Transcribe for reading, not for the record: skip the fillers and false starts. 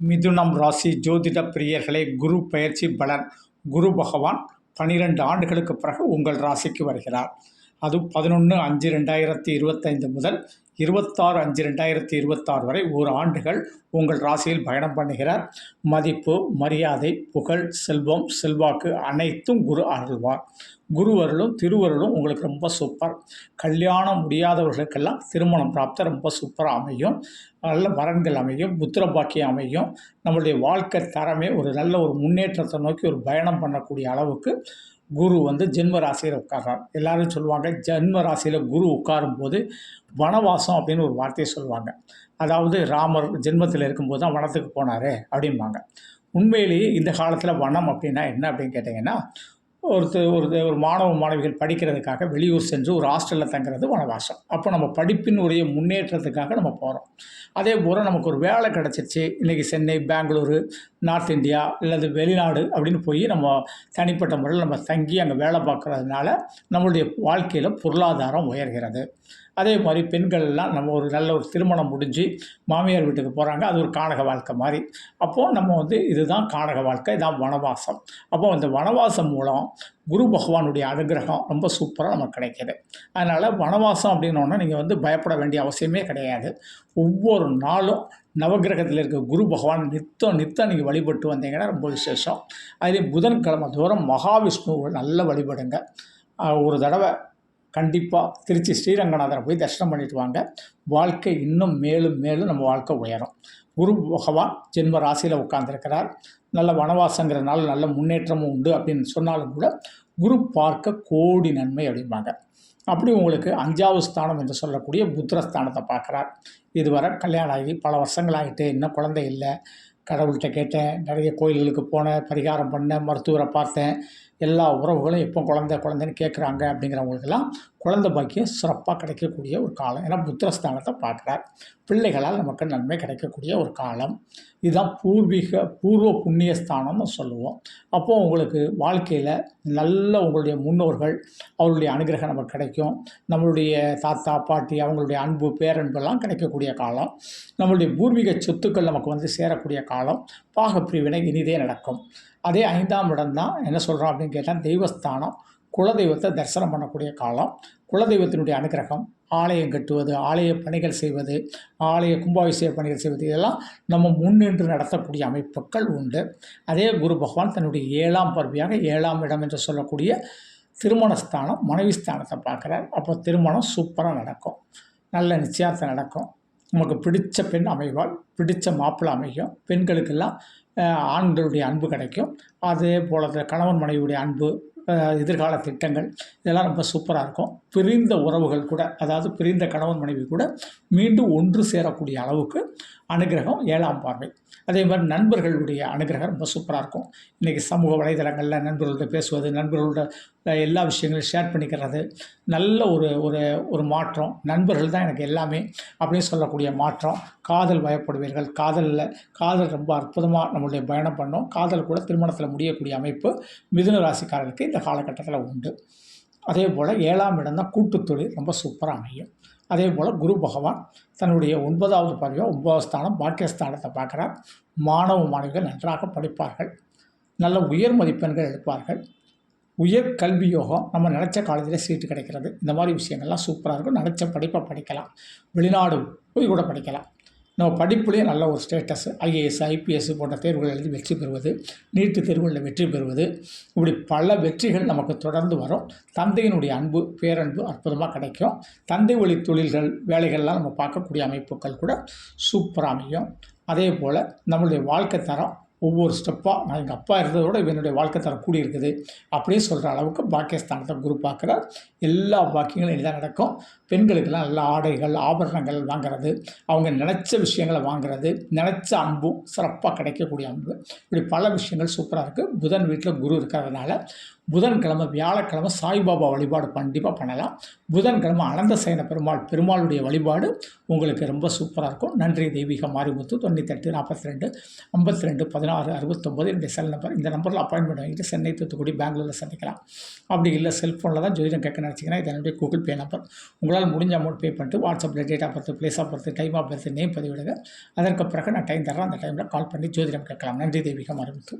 மிதுனம் ராசி ஜோதிட பிரியர்களே, குரு பெயர்ச்சி பலன். குரு பகவான் 12 ஆண்டுகளுக்கு பிறகு உங்கள் ராசிக்கு வருகிறார். அது 11/5/2025 முதல் 26/5/2026 வரை ஒரு ஆண்டுகள் உங்கள் ராசியில் பயணம் பண்ணுகிறார். மதிப்பு, மரியாதை, புகழ், செல்வம், செல்வாக்கு அனைத்தும் குரு அருள்வார். குருவருளும் திருவருளும் உங்களுக்கு ரொம்ப சூப்பர். கல்யாணம் முடியாதவர்களுக்கெல்லாம் திருமணம் பிராப்தம் ரொம்ப சூப்பராக அமையும். நல்ல வரன்கள் அமையும், புத்திர பாக்கியம் அமையும். நம்மளுடைய வாழ்க்கை தரமே ஒரு நல்ல ஒரு முன்னேற்றத்தை நோக்கி ஒரு பயணம் பண்ணக்கூடிய அளவுக்கு குரு ஜென்ம ராசியில் உட்கார்றார். எல்லாரும் சொல்லுவாங்க, ஜென்ம ராசியில் குரு உட்காரும் போது வனவாசம் அப்படின்னு ஒரு வார்த்தையை சொல்லுவாங்க. அதாவது ராமர் ஜென்மத்தில் இருக்கும்போது தான் வனத்துக்கு போனார் அப்படிம்பாங்க. உண்மையிலேயே இந்த காலத்தில் வனம் அப்படின்னா என்ன அப்படின்னு கேட்டிங்கன்னா, ஒரு மாணவ மாணவிகள் படிக்கிறதுக்காக வெளியூர் சென்று ஒரு ஹாஸ்டலில் தங்குறது வனவாசம். அப்போ நம்ம படிப்பினுடைய முன்னேற்றத்துக்காக நம்ம போகிறோம். அதே போல் நமக்கு ஒரு வேலை கிடச்சிருச்சு, இன்றைக்கி சென்னை, பெங்களூரு, நார்த் இந்தியா இல்லது வெளிநாடு அப்படின்னு போய் நம்ம தனிப்பட்ட முறையில் நம்ம தங்கி அங்கே வேலை பார்க்குறதுனால நம்மளுடைய வாழ்க்கையில் பொருளாதாரம் உயர்கிறது. அதே மாதிரி பெண்கள்லாம் நம்ம ஒரு நல்ல ஒரு திருமணம் முடிஞ்சு மாமியார் வீட்டுக்கு போகிறாங்க, அது ஒரு கானக வாழ்க்கை மாதிரி. அப்போது நம்ம இதுதான் கானக வாழ்க்கை, இதான் வனவாசம். அப்போது இந்த வனவாசம் மூலம் குரு பகவானுடைய அனுகிரகம் ரொம்ப சூப்பராக நமக்கு கிடைக்கிது. அதனால் வனவாசம் அப்படின்னோன்னா நீங்கள் பயப்பட வேண்டிய அவசியமே கிடையாது. ஒவ்வொரு நாளும் நவகிரகத்தில் இருக்க குரு பகவான் நித்தம் நீங்கள் வழிபட்டு வந்தீங்கன்னா ரொம்ப விசேஷம். அதுலேயும் புதன்கிழமை தோறும் மகாவிஷ்ணுவை நல்ல வழிபடுங்க. ஒரு தடவை கண்டிப்பாக திருச்சி ஸ்ரீரங்கநாதரை போய் தரிசனம் பண்ணிட்டு வாங்க. வாழ்க்கை இன்னும் மேலும் மேலும் நம்ம வாழ்க்கை உயரும். குரு பகவான் ஜென்ம ராசியில் உட்கார்ந்துருக்கிறார். நல்ல வனவாசங்கிறதுனால நல்ல முன்னேற்றமும் உண்டு அப்படின்னு சொன்னாலும் கூட குரு பார்க்க கோடி நன்மை அப்படிம்பாங்க. அப்படி உங்களுக்கு 5வது ஸ்தானம் என்று சொல்லக்கூடிய புத்திரஸ்தானத்தை பார்க்குறார். இதுவரை கல்யாணம் ஆகி பல வருஷங்கள் ஆகிட்டு இன்னும் குழந்தை இல்லை. கடவுள்கிட்ட கேட்டேன், நிறைய கோயில்களுக்கு போனேன், பரிகாரம் பண்ணேன், மருத்துவரை பார்த்தேன். எல்லா உறவுகளும் எப்போ குழந்தைன்னு கேட்குறாங்க. அப்படிங்கிறவங்களுக்கெல்லாம் குழந்தை பாக்கியம் சிறப்பாக கிடைக்கக்கூடிய ஒரு காலம். ஏன்னா புத்திரஸ்தானத்தை பார்க்குறார். பிள்ளைகளால் நமக்கு நன்மை கிடைக்கக்கூடிய ஒரு காலம். இதுதான் பூர்வ புண்ணிய ஸ்தானம்னு சொல்லுவோம். அப்போது உங்களுக்கு வாழ்க்கையில் நல்ல உங்களுடைய முன்னோர்கள் அவர்களுடைய அனுகிரகம் நமக்கு கிடைக்கும். நம்மளுடைய தாத்தா பாட்டி அவங்களுடைய அன்பு பேரன்பெல்லாம் கிடைக்கக்கூடிய காலம். நம்மளுடைய பூர்வீக சொத்துக்கள் நமக்கு சேரக்கூடிய காலம். பாகப்பிரிவினை இனிதே நடக்கும். அதே 5ஆம் இடம் தான் என்ன சொல்கிறோம் அப்படின்னு கேட்டால் தெய்வஸ்தானம். குலதெய்வத்தை தரிசனம் பண்ணக்கூடிய காலம். குலதெய்வத்தினுடைய அனுகிரகம், ஆலயம் கட்டுவது, ஆலய பணிகள் செய்வது, ஆலய கும்பாபிஷேக பணிகள் செய்வது, இதெல்லாம் நம்ம முன்னின்று நடத்தக்கூடிய அமைப்புகள் உண்டு. அதே குரு பகவான் தன்னுடைய 7ஆம் பார்வையாக 7ஆம் இடம் என்று சொல்லக்கூடிய திருமணஸ்தானம், மனைவி ஸ்தானத்தை பார்க்குறார். அப்போ திருமணம் சூப்பராக நடக்கும். நல்ல நிச்சயத்தை நடக்கும். நமக்கு பிடித்த பெண் அமைவாள், பிடித்த மாப்பிள்ளை அமையும். பெண்களுக்கெல்லாம் ஆண்களுடைய அன்பு கிடைக்கும். அதே போல் கணவன் மனைவியுடைய அன்பு, எதிர்கால திட்டங்கள் இதெல்லாம் ரொம்ப சூப்பராக இருக்கும். பிரிந்த உறவுகள் கூட, அதாவது பிரிந்த கணவன் மனைவி கூட மீண்டும் ஒன்று சேரக்கூடிய அளவுக்கு அனுகிரகம் 7ஆம் பார்வை. அதே மாதிரி நண்பர்களுடைய அனுகிரகம் ரொம்ப சூப்பராக இருக்கும். இன்றைக்கி சமூக வலைதளங்களில் நண்பர்களோட பேசுவது, நண்பர்களோட எல்லா விஷயங்களையும் ஷேர் பண்ணிக்கிறது, நல்ல ஒரு மாற்றம். நண்பர்கள் தான் எனக்கு எல்லாமே அப்படின்னு சொல்லக்கூடிய மாற்றம். காதல் வயப்படுவீர்கள். காதல் ரொம்ப அற்புதமாக நம்மளுடைய பயணம் பண்ணோம். காதல் கூட திருமணத்தில் முடியக்கூடிய அமைப்பு மிதுன ராசிக்காரர்களுக்கு இந்த காலகட்டத்தில் உண்டு. அதே போல் 7ஆம் இடம் தான் கூட்டுத் தொழில் ரொம்ப சூப்பராக அமையும். அதே போல் குரு பகவான் தன்னுடைய 9வது பார்வையாக 9வது ஸ்தானம் பாக்கியஸ்தானத்தை பார்க்குறார். மாணவ மாணவிகள் நன்றாக படிப்பார்கள். நல்ல உயர் மதிப்பெண்கள் எடுப்பார்கள். உயர் கல்வி யோகம், நம்ம நினச்ச காலேஜில் சீட்டு கிடைக்கிறது. இந்த மாதிரி விஷயங்கள்லாம் சூப்பராக இருக்கும். நினச்ச படிப்பை படிக்கலாம். வெளிநாடு போய் கூட படிக்கலாம். நம்ம படிப்புலேயே நல்ல ஒரு ஸ்டேட்டஸ், ஐஏஎஸ், ஐபிஎஸ் போன்ற தேர்வுகள் எழுதி வெற்றி பெறுவது, நீட்டு தேர்வுகளில் வெற்றி பெறுவது, இப்படி பல வெற்றிகள் நமக்கு தொடர்ந்து வரும். தந்தையினுடைய அன்பு, பேரன்பு அற்புதமாக கிடைக்கும். தந்தை வழி தொழில்கள், வேலைகள்லாம் நம்ம பார்க்கக்கூடிய அமைப்புகள் கூட சூப்பராக அமையும். அதே போல் நம்மளுடைய வாழ்க்கை தரம் ஒவ்வொரு ஸ்டெப்பாக, நான் எங்கள் அப்பா இருந்ததோட என்னுடைய வாழ்க்கை தரம் கூடி இருக்குது அப்படின்னு சொல்கிற அளவுக்கு பாக்கியஸ்தானத்தை குரு பார்க்குறார். எல்லா பாக்கியங்களும் இனிதான் நடக்கும். பெண்களுக்கெல்லாம் நல்ல ஆடைகள், ஆபரணங்கள் வாங்கிறது, அவங்க நினச்ச விஷயங்களை வாங்கிறது, நினச்ச அன்பும் சிறப்பாக கிடைக்கக்கூடிய அன்பு, இப்படி பல விஷயங்கள் சூப்பராக இருக்குது. புதன் வீட்டில் குரு இருக்கிறதுனால புதன்கிழமை, வியாழக்கிழமை சாய்பாபா வழிபாடு கண்டிப்பாக பண்ணலாம். புதன்கிழமை அனந்த சயன பெருமாளுடைய வழிபாடு உங்களுக்கு ரொம்ப சூப்பராக இருக்கும். நன்றி. தெய்வீக மாரிமுத்து 98 42 52 16 69 என்னுடைய செல் நம்பர். இந்த நம்பரில் அப்பாயின்மெண்ட் வாங்கிட்டு சென்னை, தூத்துக்குடி, பெங்களூரில் சந்திக்கலாம். அப்படி இல்லை செல்ஃபோனில் தான் ஜோதிடம் கேட்க நினச்சிங்கன்னா இது என்னுடைய கூகுள் பே நம்பர். உங்களால் உங்களால் முடிஞ்ச அமௌண்ட் பே பண்ணிட்டு வாட்ஸ்அப்பில் date of birth, place of birth, time of birth, name பதிவிடுங்க. அதற்கு பிறகு நான் டைம் தர்றேன். அந்த டைமில் கால் பண்ணி ஜோதிடம் கேட்கலாம். நன்றி தெய்வீகம். அருள்மிகு